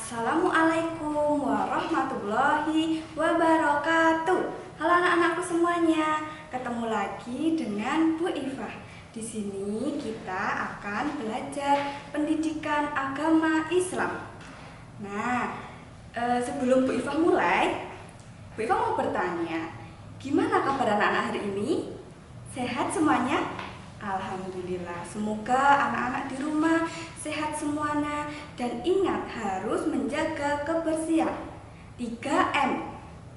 Assalamualaikum warahmatullahi wabarakatuh. Halo anak-anakku semuanya, ketemu lagi dengan Bu Ifah. Di sini kita akan belajar pendidikan agama Islam. Nah, sebelum Bu Ifah mulai, Bu Ifah mau bertanya, gimana kabar anak-anak hari ini? Sehat semuanya? Alhamdulillah, semoga anak-anak di rumah sehat semuanya dan ingat harus menjaga kebersihan. 3M,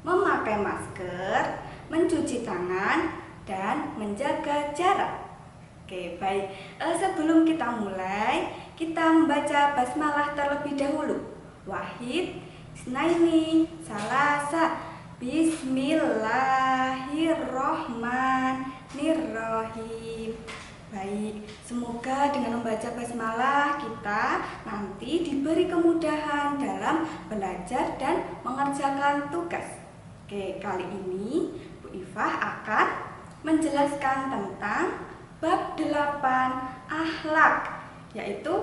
memakai masker, mencuci tangan, dan menjaga jarak. Oke, baik. Sebelum kita mulai, kita membaca basmalah terlebih dahulu. Wahid, Isnaini, Salasa, Bismillahirrohmanirrohim. Baik, semoga dengan membaca basmalah kita nanti diberi kemudahan dalam belajar dan mengerjakan tugas. Oke, kali ini Bu Ifah akan menjelaskan tentang bab 8 akhlak, yaitu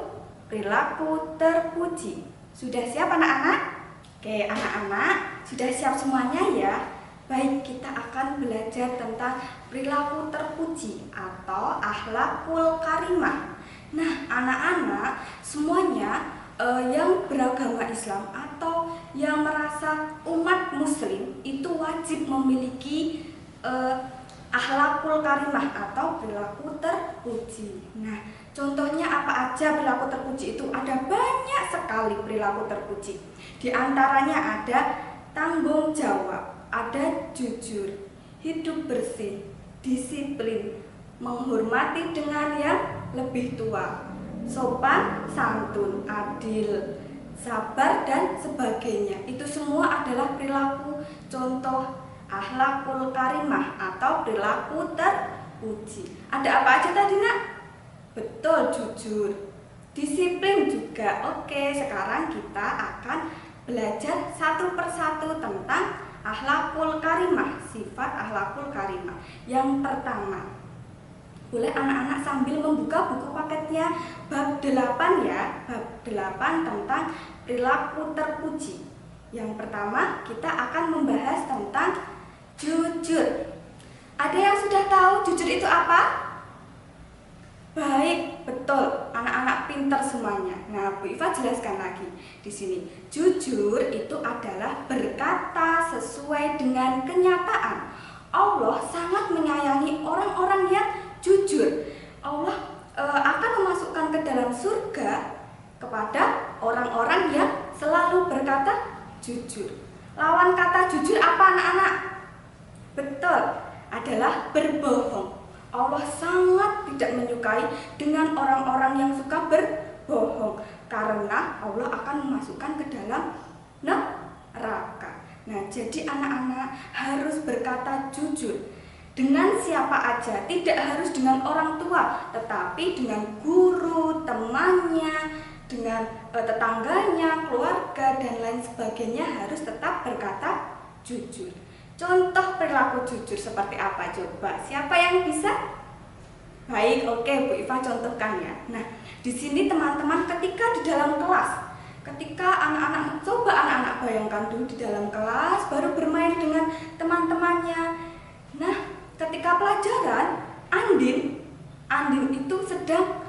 perilaku terpuji. Sudah siap anak-anak? Oke, anak-anak sudah siap semuanya ya? Baik, kita akan belajar tentang perilaku terpuji atau akhlakul karimah. Nah, anak-anak semuanya yang beragama Islam atau yang merasa umat muslim itu wajib memiliki akhlakul karimah atau perilaku terpuji. Nah, contohnya apa aja perilaku terpuji itu? Ada banyak sekali perilaku terpuji. Di antaranya ada tanggung jawab, ada jujur, hidup bersih, disiplin, menghormati dengan yang lebih tua, sopan, santun, adil, sabar, dan sebagainya. Itu semua adalah perilaku contoh akhlakul karimah atau perilaku terpuji. Ada apa aja tadi nak? Betul, jujur, disiplin juga. Oke, sekarang kita akan belajar satu persatu tentang akhlakul karimah, sifat akhlakul karimah. Yang pertama, boleh anak-anak sambil membuka buku paketnya bab 8 ya, bab 8 tentang perilaku terpuji. Yang pertama, kita akan membahas tentang jujur. Ada yang sudah tahu jujur itu apa? Baik, betul, anak-anak pintar semuanya. Nah, Bu Ifah jelaskan lagi di sini. Jujur itu adalah berkata sesuai dengan kenyataan. Allah sangat menyayangi orang-orang yang jujur. Allah akan memasukkan ke dalam surga kepada orang-orang yang selalu berkata jujur. Lawan kata jujur apa anak-anak? Betul, adalah berbohong. Allah sangat tidak menyukai dengan orang-orang yang suka berbohong, karena Allah akan memasukkan ke dalam neraka. Nah, jadi anak-anak harus berkata jujur dengan siapa aja, tidak harus dengan orang tua, tetapi dengan guru, temannya, dengan tetangganya, keluarga, dan lain sebagainya harus tetap berkata jujur. Contoh perilaku jujur seperti apa coba? Siapa yang bisa? Baik, oke, Bu Ifah contohkan ya. Nah, di sini teman-teman ketika di dalam kelas, ketika anak-anak, coba anak-anak bayangkan dulu di dalam kelas baru bermain dengan teman-temannya. Nah, ketika pelajaran, Andin itu sedang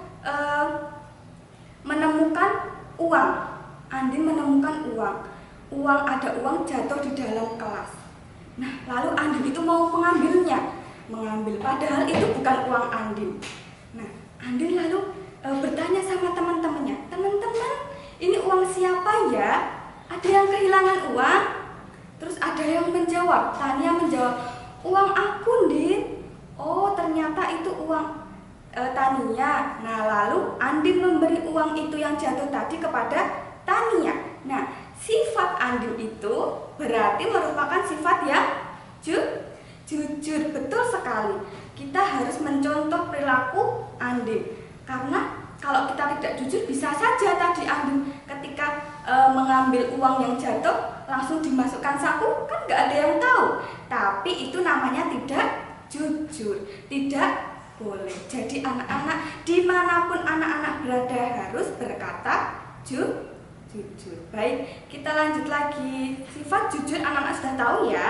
menemukan uang. Andin menemukan uang. Ada uang jatuh di dalam kelas. Nah, lalu Andin itu mau mengambil, padahal itu bukan uang Andin. Nah, Andin lalu bertanya sama teman-temannya, teman-teman, ini uang siapa ya? Ada yang kehilangan uang? Terus ada yang menjawab, Tania menjawab, uang aku, Din. Oh, ternyata itu uang Tania. Nah, lalu Andin memberi uang itu yang jatuh tadi kepada Tania. Nah, sifat Andin itu berarti merupakan sifat yang jujur. Betul sekali. Kita harus mencontoh perilaku Andin. Karena kalau kita tidak jujur, bisa saja tadi Andin ketika mengambil uang yang jatuh langsung dimasukkan saku, kan nggak ada yang tahu. Tapi itu namanya tidak jujur, tidak boleh. Jadi anak-anak, dimanapun anak-anak berada harus berkata jujur. Baik, kita lanjut lagi. Sifat jujur anak-anak sudah tahu ya.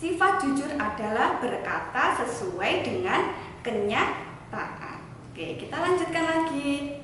Sifat jujur adalah berkata sesuai dengan kenyataan. Oke, kita lanjutkan lagi.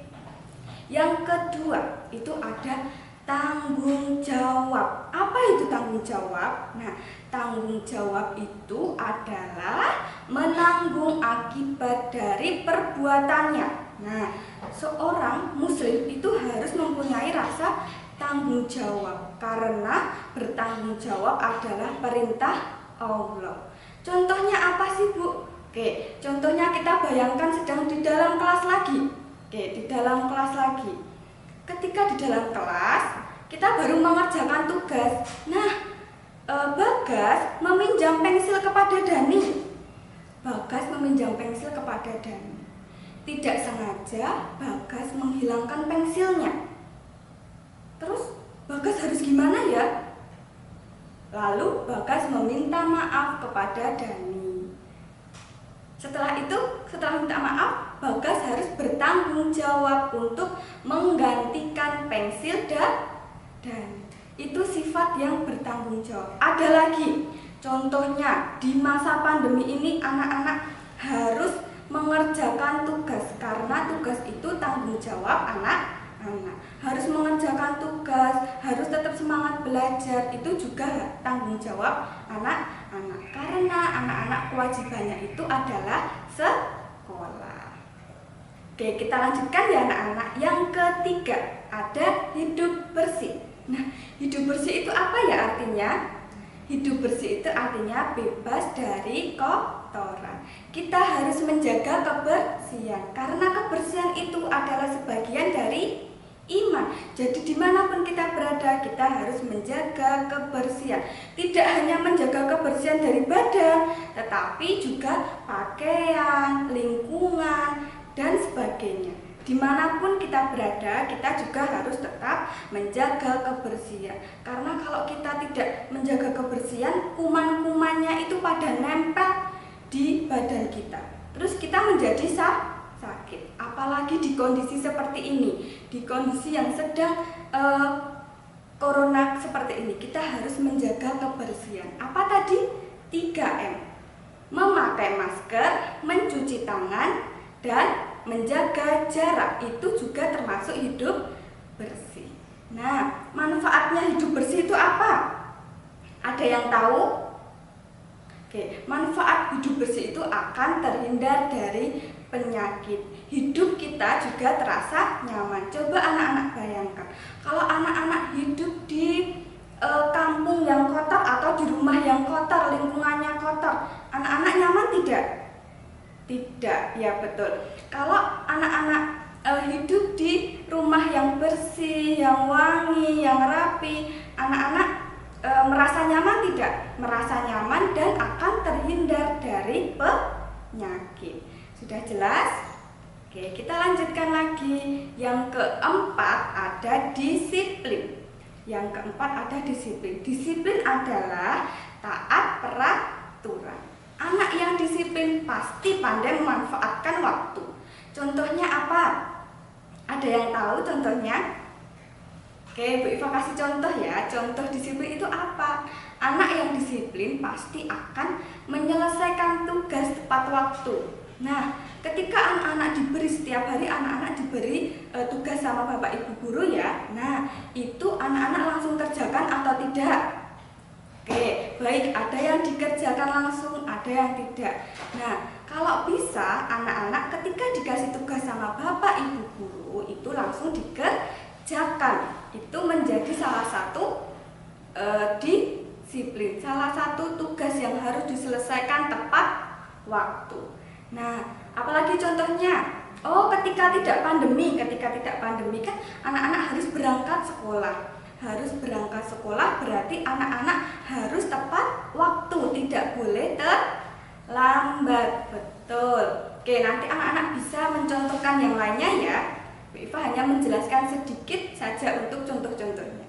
Yang kedua, itu ada tanggung jawab. Apa itu tanggung jawab? Nah, tanggung jawab itu adalah menanggung akibat dari perbuatannya. Nah, seorang muslim itu harus mempunyai rasa tanggung jawab karena bertanggung jawab adalah perintah Allah. Contohnya apa sih, Bu? Oke, contohnya kita bayangkan sedang di dalam kelas lagi. Oke, di dalam kelas lagi. Ketika di dalam kelas, kita baru mengerjakan tugas. Nah, Bagas meminjam pensil kepada Dani. Bagas meminjam pensil kepada Dani. Tidak sengaja Bagas menghilangkan pensilnya. Terus Bagas harus gimana ya? Lalu Bagas meminta maaf kepada Dani. Setelah minta maaf, Bagas harus bertanggung jawab untuk menggantikan pensil dan itu sifat yang bertanggung jawab. Ada lagi, contohnya di masa pandemi ini anak-anak harus mengerjakan tugas karena tugas itu tanggung jawab anak-anak. Harus mengerjakan tugas, harus tetap semangat belajar, itu juga tanggung jawab anak-anak. Karena anak-anak kewajibannya itu adalah sekolah. Oke, kita lanjutkan ya anak-anak. Yang ketiga, ada hidup bersih. Nah, hidup bersih itu apa ya artinya? Hidup bersih itu artinya bebas dari kotoran. Kita harus menjaga kebersihan karena kebersihan itu adalah sebagian dari iman. Jadi dimanapun kita berada, kita harus menjaga kebersihan. Tidak hanya menjaga kebersihan dari badan, tetapi juga pakaian, lingkungan, dan sebagainya. Dimanapun kita berada, kita juga harus tetap menjaga kebersihan. Karena kalau kita tidak menjaga kebersihan, kuman-kumannya itu pada nempel di badan kita. Terus kita menjadi sakit. Apalagi di kondisi seperti ini, di kondisi yang sedang corona seperti ini, kita harus menjaga kebersihan. Apa tadi? 3M. Memakai masker, mencuci tangan, dan menjaga jarak. Itu juga termasuk hidup bersih. Nah, manfaatnya hidup bersih itu apa? Ada yang tahu? Oke, manfaat hidup bersih itu akan terhindar dari penyakit. Hidup kita juga terasa nyaman. Coba anak-anak bayangkan, kalau anak-anak hidup di kampung yang kotor atau di rumah yang kotor, lingkungannya kotor, anak-anak nyaman tidak? Tidak, ya betul. Kalau anak-anak hidup di rumah yang bersih, yang wangi, yang rapi, anak-anak merasa nyaman tidak? Merasa nyaman dan akan terhindar dari penyakit. Sudah jelas? Oke, kita lanjutkan lagi. Yang keempat ada disiplin. Yang keempat ada disiplin. Disiplin adalah taat peraturan. Anak yang disiplin pasti pandai memanfaatkan waktu. Contohnya apa? Ada yang tahu contohnya? Oke, Bu Iva kasih contoh ya. Contoh disiplin itu apa? Anak yang disiplin pasti akan menyelesaikan tugas tepat waktu. Nah, ketika anak-anak diberi setiap hari anak-anak diberi tugas sama Bapak Ibu guru ya. Nah, itu anak-anak langsung kerjakan atau tidak? Oke, baik, ada yang dikerjakan langsung, ada yang tidak. Nah, kalau bisa anak-anak ketika dikasih tugas sama Bapak Ibu guru itu langsung dikerjakan. Itu menjadi salah satu disiplin, salah satu tugas yang harus diselesaikan tepat waktu. Nah, apalagi contohnya? Oh, ketika tidak pandemi kan anak-anak harus berangkat sekolah. Harus berangkat sekolah berarti anak-anak harus tepat waktu, tidak boleh terlambat. Betul. Oke, nanti anak-anak bisa mencontohkan yang lainnya ya. Bu Iva hanya menjelaskan sedikit saja untuk contoh-contohnya.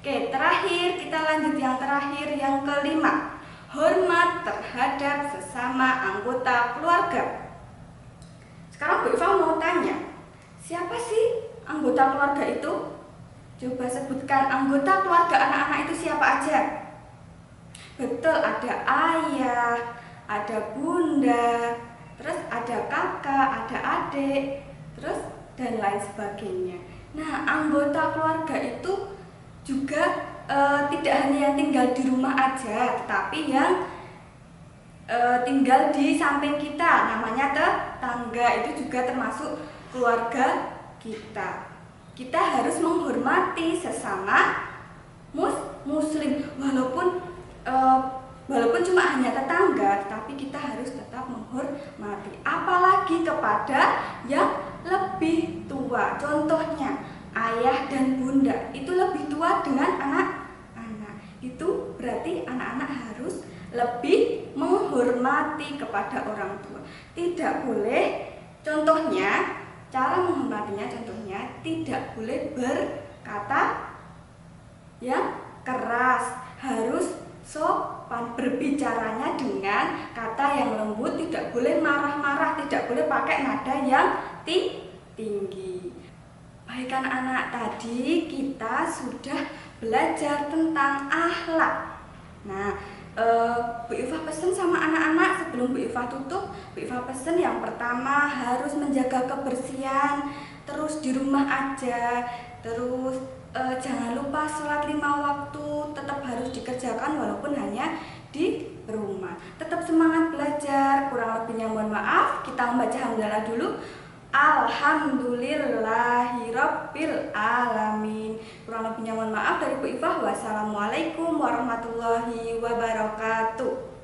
Oke, terakhir kita lanjut yang terakhir, yang kelima. Hormat terhadap sesama anggota keluarga. Sekarang Bu Iva mau tanya, siapa sih anggota keluarga itu? Coba sebutkan anggota keluarga anak-anak itu siapa aja? Betul, ada ayah, ada bunda, terus ada kakak, ada adik, terus dan lain sebagainya. Nah, anggota keluarga itu juga tidak hanya yang tinggal di rumah aja, tetapi yang tinggal di samping kita, namanya tetangga, itu juga termasuk keluarga kita. Kita harus menghormati sesama muslim, walaupun cuma hanya tetangga, tapi kita harus tetap menghormati, apalagi kepada yang lebih tua. Contohnya ayah dan bunda itu lebih tua dengan anak-anak, itu berarti anak-anak harus lebih menghormati kepada orang tua. Tidak boleh, contohnya, cara menghormatinya, contohnya tidak boleh berkata yang keras, harus sopan, berbicaranya dengan kata yang lembut, tidak boleh marah-marah, tidak boleh pakai nada yang tinggi. Baik anak-anak, tadi kita sudah belajar tentang akhlak. Nah, Bu Iva pesen sama anak-anak sebelum Bu Iva tutup. Bu Iva pesen yang pertama harus menjaga kebersihan, terus di rumah aja, terus jangan lupa sholat 5 waktu tetap harus dikerjakan walaupun hanya di rumah. Tetap semangat belajar. Kurang lebihnya mohon maaf. Kita membaca hamdalah dulu. Alhamdulillahirabbil alamin. Kurang lebihnya mohon maaf dari Bu Iva. Wassalamualaikum warahmatullahi wabarakatuh.